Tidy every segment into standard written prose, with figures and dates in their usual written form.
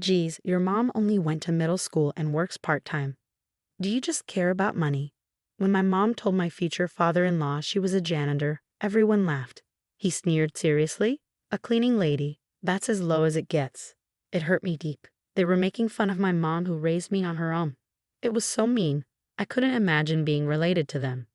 Geez, your mom only went to middle school and works part-time. Do you just care about money? When my mom told my future father-in-law she was a janitor, everyone laughed. He sneered seriously. A cleaning lady, that's as low as it gets. It hurt me deep. They were making fun of my mom who raised me on her own. It was so mean. I couldn't imagine being related to them.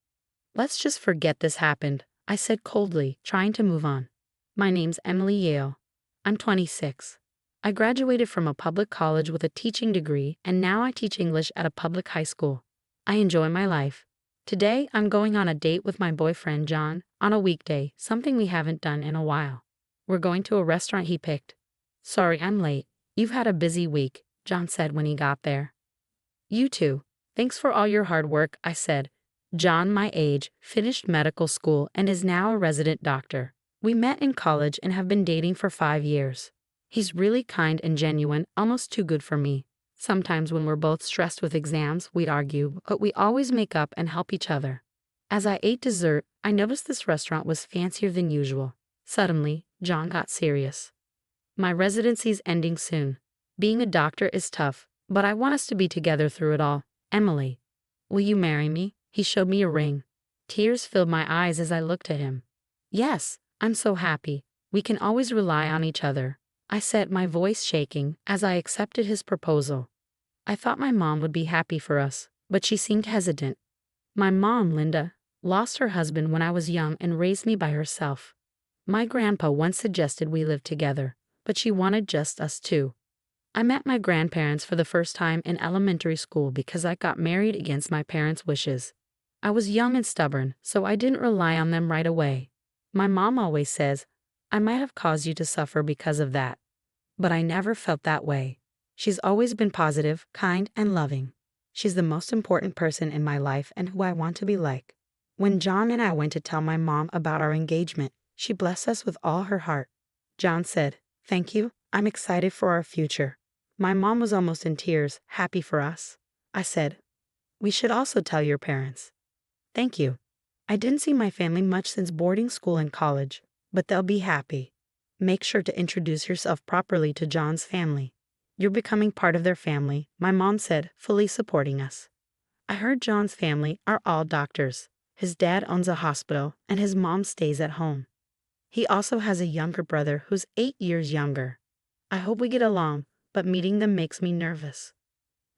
Let's just forget this happened, I said coldly, trying to move on. My name's Emily Yale. I'm 26. I graduated from a public college with a teaching degree, and now I teach English at a public high school. I enjoy my life. Today, I'm going on a date with my boyfriend, John, on a weekday, something we haven't done in a while. We're going to a restaurant he picked. Sorry, I'm late. You've had a busy week, John said when he got there. You too. Thanks for all your hard work, I said. John, my age, finished medical school and is now a resident doctor. We met in college and have been dating for 5 years. He's really kind and genuine, almost too good for me. Sometimes when we're both stressed with exams, we'd argue, but we always make up and help each other. As I ate dessert, I noticed this restaurant was fancier than usual. Suddenly, John got serious. My residency's ending soon. Being a doctor is tough, but I want us to be together through it all. Emily, will you marry me? He showed me a ring. Tears filled my eyes as I looked at him. Yes, I'm so happy. We can always rely on each other, I said, my voice shaking as I accepted his proposal. I thought my mom would be happy for us, but she seemed hesitant. My mom, Linda, lost her husband when I was young and raised me by herself. My grandpa once suggested we live together, but she wanted just us two. I met my grandparents for the first time in elementary school because I got married against my parents' wishes. I was young and stubborn, so I didn't rely on them right away. My mom always says, I might have caused you to suffer because of that. But I never felt that way. She's always been positive, kind, and loving. She's the most important person in my life and who I want to be like. When John and I went to tell my mom about our engagement, she blessed us with all her heart. John said, "Thank you, I'm excited for our future." My mom was almost in tears, happy for us. I said, "We should also tell your parents." "Thank you. I didn't see my family much since boarding school and college, but they'll be happy. Make sure to introduce yourself properly to John's family. You're becoming part of their family," my mom said, fully supporting us. I heard John's family are all doctors. His dad owns a hospital, and his mom stays at home. He also has a younger brother who's 8 years younger. I hope we get along, but meeting them makes me nervous.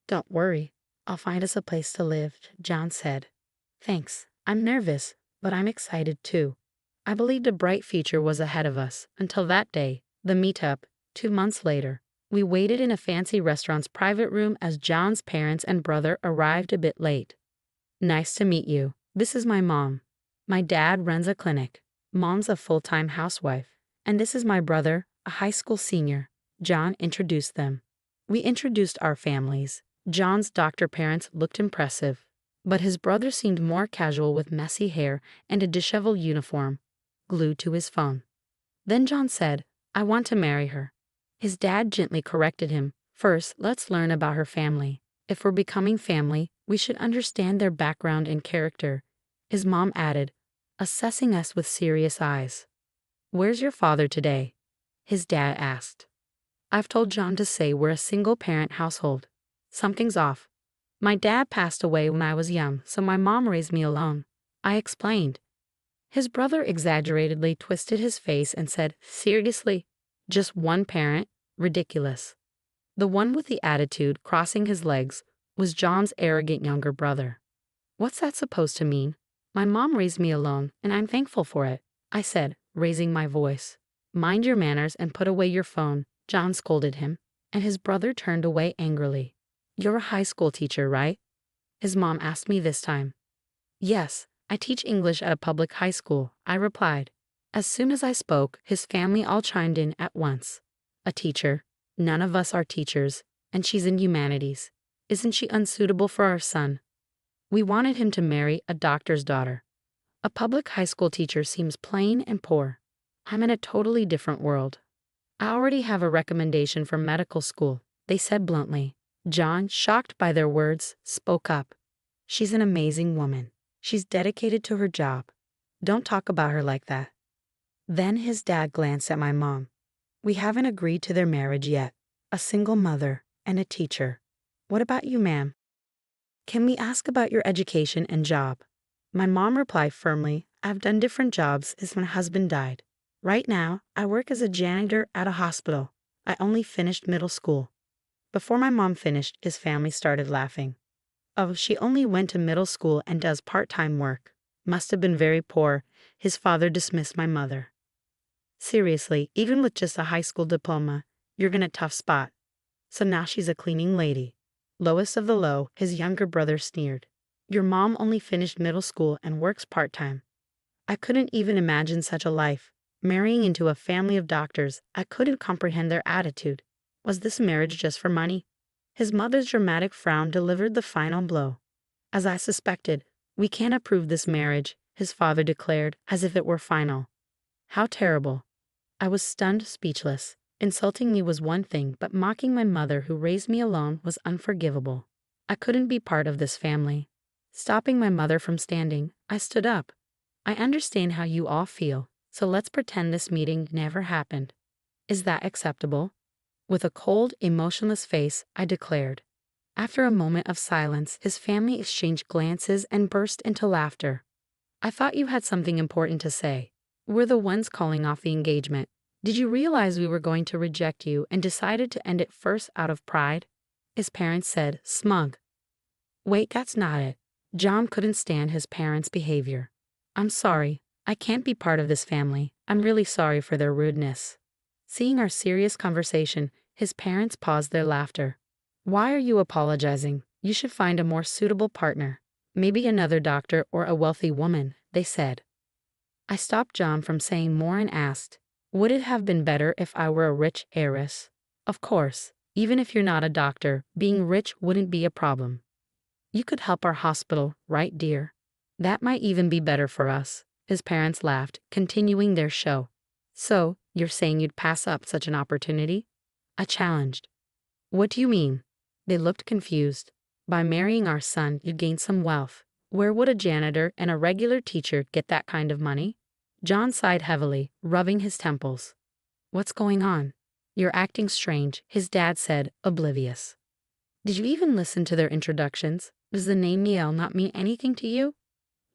"Don't worry, I'll find us a place to live," John said. "Thanks. I'm nervous, but I'm excited too." I believed a bright future was ahead of us until that day, the meetup, 2 months later. We waited in a fancy restaurant's private room as John's parents and brother arrived a bit late. "Nice to meet you. This is my mom. My dad runs a clinic. Mom's a full-time housewife. And this is my brother, a high school senior." John introduced them. We introduced our families. John's doctor parents looked impressive, but his brother seemed more casual with messy hair and a disheveled uniform, glued to his phone. Then John said, "I want to marry her." His dad gently corrected him. "First, let's learn about her family. If we're becoming family, we should understand their background and character," his mom added, assessing us with serious eyes. "Where's your father today?" his dad asked. I've told John to say we're a single-parent household. Something's off. My dad passed away when I was young, so my mom raised me alone, I explained. His brother exaggeratedly twisted his face and said, "Seriously? Just one parent? Ridiculous." The one with the attitude crossing his legs was John's arrogant younger brother. "What's that supposed to mean? My mom raised me alone, and I'm thankful for it," I said, raising my voice. "Mind your manners and put away your phone," John scolded him, and his brother turned away angrily. "You're a high school teacher, right?" his mom asked me this time. "Yes, I teach English at a public high school," I replied. As soon as I spoke, his family all chimed in at once. "A teacher? None of us are teachers, and she's in humanities. Isn't she unsuitable for our son?" We wanted him to marry a doctor's daughter. A public high school teacher seems plain and poor. I'm in a totally different world. "I already have a recommendation for medical school," they said bluntly. John, shocked by their words, spoke up. "She's an amazing woman. She's dedicated to her job. Don't talk about her like that." Then his dad glanced at my mom. "We haven't agreed to their marriage yet. a single mother, and a teacher. What about you, ma'am? Can we ask about your education and job? My mom replied firmly, I've done different jobs since my husband died. Right now, I work as a janitor at a hospital. I only finished middle school. Before my mom finished, his family started laughing. Oh, she only went to middle school and does part-time work. Must have been very poor. His father dismissed my mother. Seriously, even with just a high school diploma, you're in a tough spot. So now she's a cleaning lady. Lowest of the low, his younger brother sneered. Your mom only finished middle school and works part-time. I couldn't even imagine such a life. Marrying into a family of doctors, I couldn't comprehend their attitude. Was this marriage just for money? His mother's dramatic frown delivered the final blow. As I suspected, we can't approve this marriage, his father declared, as if it were final. How terrible. I was stunned, speechless. Insulting me was one thing, but mocking my mother who raised me alone was unforgivable. I couldn't be part of this family. Stopping my mother from standing, I stood up. I understand how you all feel, so let's pretend this meeting never happened. Is that acceptable? With a cold, emotionless face, I declared. After a moment of silence, his family exchanged glances and burst into laughter. I thought you had something important to say. We're the ones calling off the engagement. Did you realize we were going to reject you and decided to end it first out of pride? His parents said, smug. Wait, that's not it. John couldn't stand his parents' behavior. I'm sorry. I can't be part of this family. I'm really sorry for their rudeness. Seeing our serious conversation, his parents paused their laughter. Why are you apologizing? You should find a more suitable partner. Maybe another doctor or a wealthy woman, they said. I stopped John from saying more and asked, would it have been better if I were a rich heiress? Of course, even if you're not a doctor, being rich wouldn't be a problem. You could help our hospital, right, dear? That might even be better for us. His parents laughed, continuing their show. So, you're saying you'd pass up such an opportunity? I challenged. What do you mean? They looked confused. By marrying our son, you'd gain some wealth. Where would a janitor and a regular teacher get that kind of money? John sighed heavily, rubbing his temples. What's going on? You're acting strange, his dad said, oblivious. Did you even listen to their introductions? Does the name Yale not mean anything to you?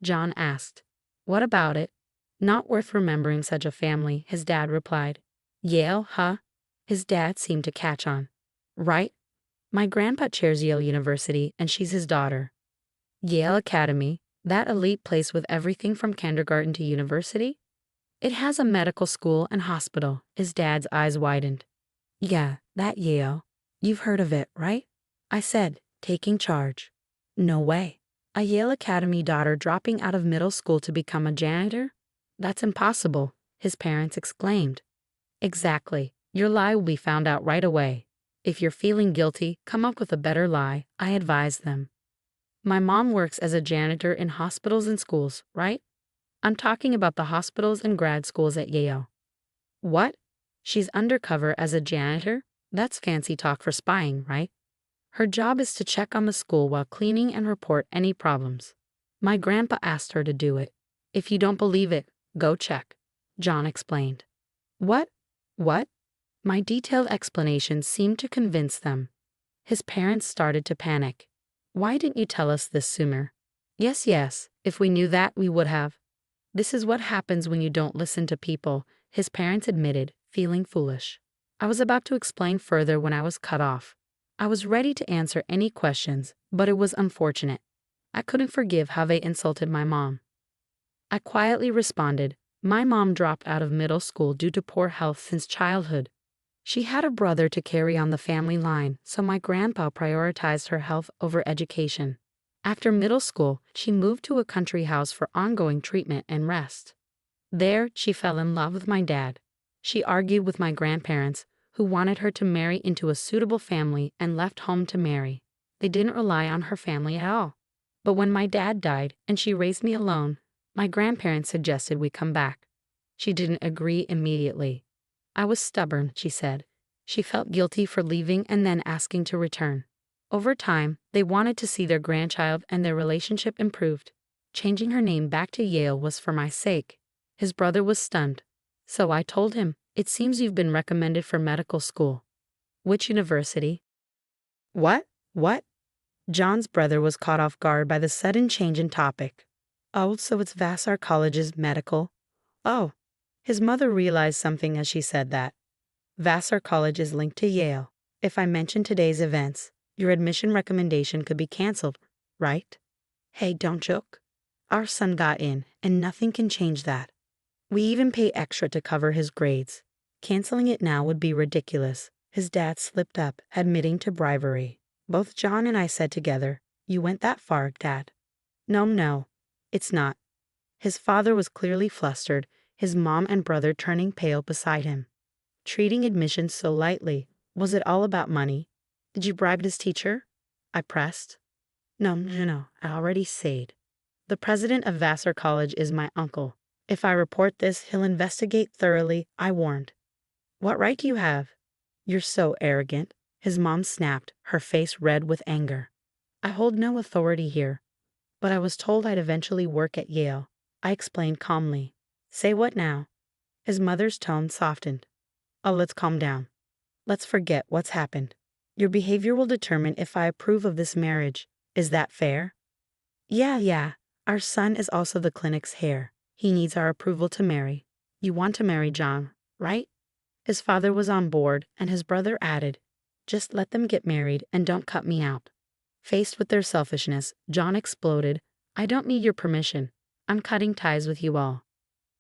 John asked. What about it? Not worth remembering such a family, his dad replied. Yale, huh? His dad seemed to catch on. Right? My grandpa chairs Yale University, and she's his daughter. Yale Academy, that elite place with everything from kindergarten to university? It has a medical school and hospital. His dad's eyes widened. Yeah, that Yale. You've heard of it, right? I said, taking charge. No way. A Yale Academy daughter dropping out of middle school to become a janitor? That's impossible, his parents exclaimed. Exactly. Your lie will be found out right away. If you're feeling guilty, come up with a better lie, I advised them. My mom works as a janitor in hospitals and schools, right? I'm talking about the hospitals and grad schools at Yale. What? She's undercover as a janitor? That's fancy talk for spying, right? Her job is to check on the school while cleaning and report any problems. My grandpa asked her to do it. If you don't believe it, go check, John explained. What? What? My detailed explanation seemed to convince them. His parents started to panic. Why didn't you tell us this sooner? Yes, if we knew that, we would have. This is what happens when you don't listen to people, his parents admitted, feeling foolish. I was about to explain further when I was cut off. I was ready to answer any questions, but it was unfortunate. I couldn't forgive how they insulted my mom. I quietly responded, my mom dropped out of middle school due to poor health since childhood. She had a brother to carry on the family line, so my grandpa prioritized her health over education. After middle school, she moved to a country house for ongoing treatment and rest. There, she fell in love with my dad. She argued with my grandparents, who wanted her to marry into a suitable family and left home to marry. They didn't rely on her family at all. But when my dad died and she raised me alone, my grandparents suggested we come back. She didn't agree immediately. I was stubborn, she said. She felt guilty for leaving and then asking to return. Over time, they wanted to see their grandchild and their relationship improved. Changing her name back to Yale was for my sake. His brother was stunned. So I told him, it seems you've been recommended for medical school. Which university? What? What? John's brother was caught off guard by the sudden change in topic. Oh, so it's Vassar College's medical? Oh. His mother realized something as she said that. Vassar College is linked to Yale. If I mention today's events, your admission recommendation could be canceled, right? Hey, don't joke. Our son got in, and nothing can change that. We even pay extra to cover his grades. Canceling it now would be ridiculous. His dad slipped up, admitting to bribery. Both John and I said together, "You went that far, Dad." No, it's not. His father was clearly flustered, his mom and brother turning pale beside him. Treating admissions so lightly, was it all about money? Did you bribe his teacher? I pressed. No, I already said. The president of Vassar College is my uncle. If I report this, he'll investigate thoroughly, I warned. What right do you have? You're so arrogant, his mom snapped, her face red with anger. I hold no authority here, but I was told I'd eventually work at Yale. I explained calmly. Say what now? His mother's tone softened. Oh, let's calm down. Let's forget what's happened. Your behavior will determine if I approve of this marriage. Is that fair? Yeah. Our son is also the clinic's heir. He needs our approval to marry. You want to marry John, right? His father was on board, and his brother added, just let them get married and don't cut me out. Faced with their selfishness, John exploded, I don't need your permission. I'm cutting ties with you all.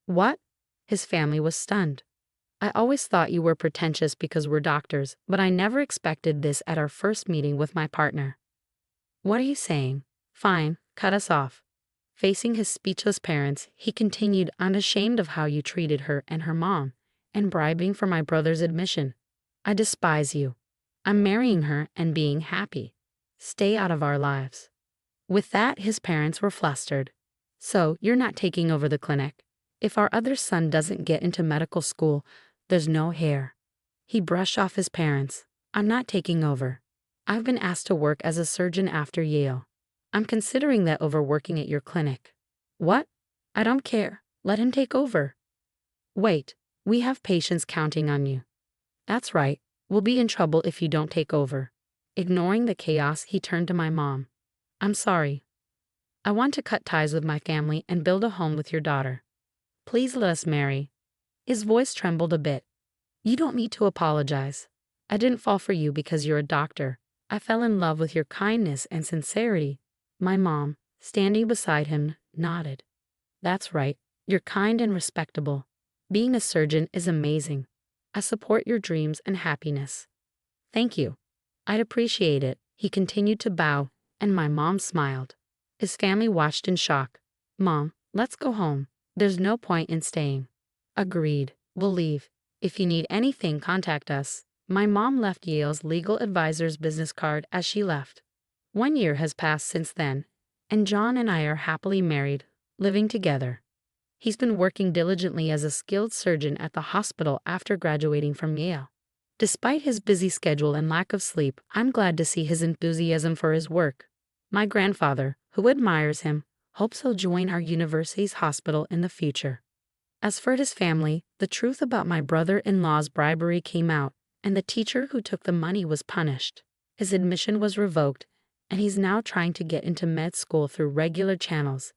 What? His family was stunned. I always thought you were pretentious because we're doctors, but I never expected this at our first meeting with my partner. What are you saying? Fine, cut us off. Facing his speechless parents, he continued, unashamed of how you treated her and her mom, and bribing for my brother's admission. I despise you. I'm marrying her and being happy. Stay out of our lives. With that, his parents were flustered. So, you're not taking over the clinic. If our other son doesn't get into medical school, there's no heir. He brushed off his parents. I'm not taking over. I've been asked to work as a surgeon after Yale. I'm considering that over working at your clinic. What? I don't care. Let him take over. Wait, we have patients counting on you. That's right. We'll be in trouble if you don't take over. Ignoring the chaos, he turned to my mom. I'm sorry. I want to cut ties with my family and build a home with your daughter. Please let us marry. His voice trembled a bit. You don't need to apologize. I didn't fall for you because you're a doctor. I fell in love with your kindness and sincerity. My mom, standing beside him, nodded. That's right. You're kind and respectable. Being a surgeon is amazing. I support your dreams and happiness. Thank you. I'd appreciate it. He continued to bow, and my mom smiled. His family watched in shock. Mom, let's go home. There's no point in staying. Agreed. We'll leave. If you need anything, contact us. My mom left Yale's legal advisor's business card as she left. 1 year has passed since then, and John and I are happily married, living together. He's been working diligently as a skilled surgeon at the hospital after graduating from Yale. Despite his busy schedule and lack of sleep, I'm glad to see his enthusiasm for his work. My grandfather, who admires him, hopes he'll join our university's hospital in the future. As for his family, the truth about my brother-in-law's bribery came out, and the teacher who took the money was punished. His admission was revoked, and he's now trying to get into med school through regular channels.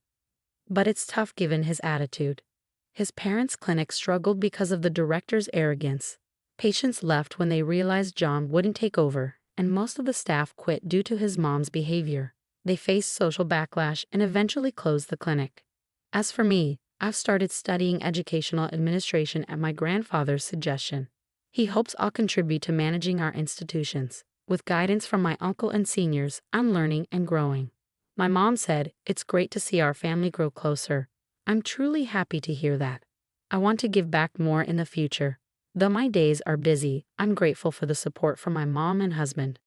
But it's tough given his attitude. His parents' clinic struggled because of the director's arrogance. Patients left when they realized John wouldn't take over, and most of the staff quit due to his mom's behavior. They faced social backlash and eventually closed the clinic. As for me, I've started studying educational administration at my grandfather's suggestion. He hopes I'll contribute to managing our institutions. With guidance from my uncle and seniors, I'm learning and growing. My mom said, it's great to see our family grow closer. I'm truly happy to hear that. I want to give back more in the future. Though my days are busy, I'm grateful for the support from my mom and husband.